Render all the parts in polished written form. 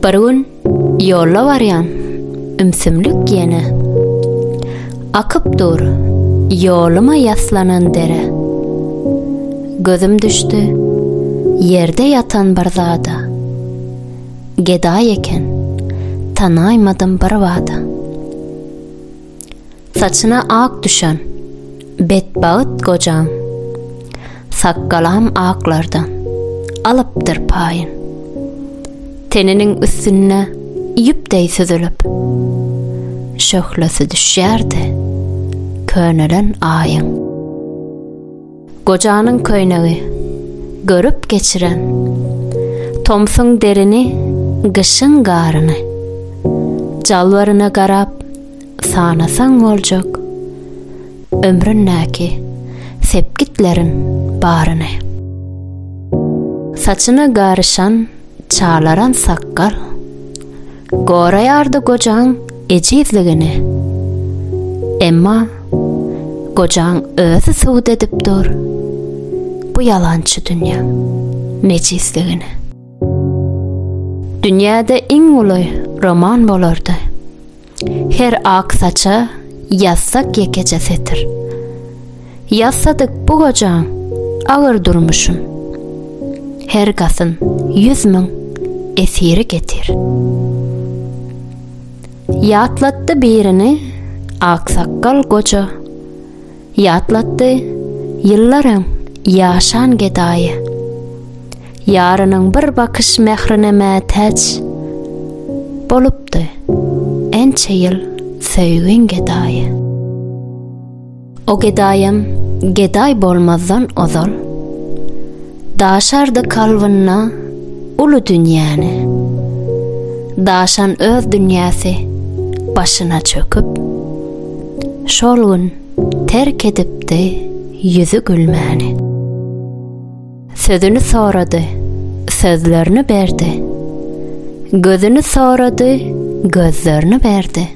Bir gün yolla varyan ümsümlük yene. Akıp dur yoluma yaslanan dere. Gözüm düştü yerde yatan bir zada. Geday eken tanaymadım bir vada. Saçına ak düşen bet bağıt kocam. Sakkalam aklardan alıptır payın. Teninin üstüne yüpdey süzülüp şöhlesi düşerdi könülen ayın. Kocanın köyneği görüp geçiren Tomsun derini gışın garını calvarına garap sanasan olacak ömrünnäki sepgitlerin barını. Saçına garışan çağlaran sakkal gorayardı kocan ecizligini. Emma kocan özü suud edip dur bu yalançı dünya necizligini. Dünyada en ulu roman bolurdu. Her ak saça yazsak yekecesetir. Yazsadık bu kocan ağır durmuşum. Her gasın 100.000 esiri getir. Yatlattı birini aksakkal koca. Yatlattı yılların yaşan gedayı. Yarının bir bakış mehrine mehteç bolupdu ençe yıl söygün gedayı. O gedayım geday bolmazdan ozal. Daşardı kalvınna ulu dünyanı. Daşan öz dünyası başına çöküp şol gün terk edipdi yüzü gülmeni. Sözünü soradı, sözlerini berdi. Gözünü soradı, gözlerini berdi.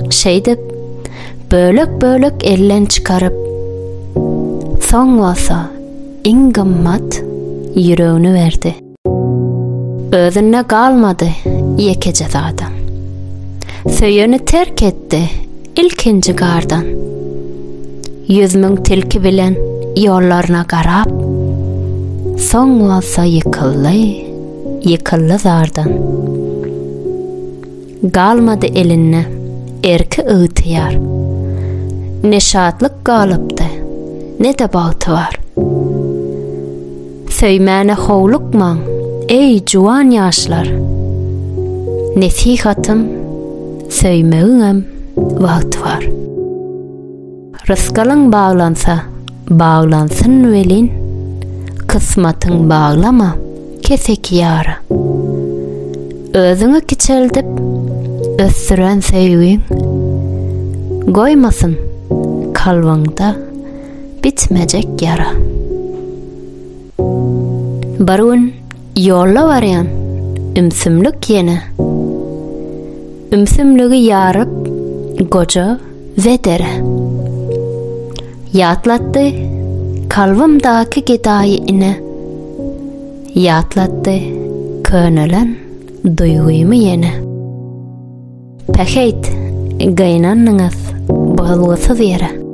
Şeydip bölük bölük ellen çıkarıp son olsa en gımmat yüreğini verdi. Özüne kalmadı yekece zaten. Söyünü terk etti ilkinci gardan. 100.000 tilki bilen yollarına garap son olsa yıkıllı zardan. Kalmadı eline erki ıhtiyar. Ne şatlık kalıptı ne de bağıtı var. Söymene hovlukman ey juwan yaşlar. Nesihatım söymeğinem vaqt var. Rızkalın bağlansa bağlansın velin. Kısmatın bağlama kesek yara. Özüňi kiçeldip össüren sevgin goýmasın kalwaňda bitmejek yara. Barun yolla varyan ümsümlük yene. Ümsümlügi yarıp goca ve dere. Yatlattı kalvımdaki gedayı ine. Yatlattı könülen duyguyumu yene. Peheyt gaynanınız bağlısız yere.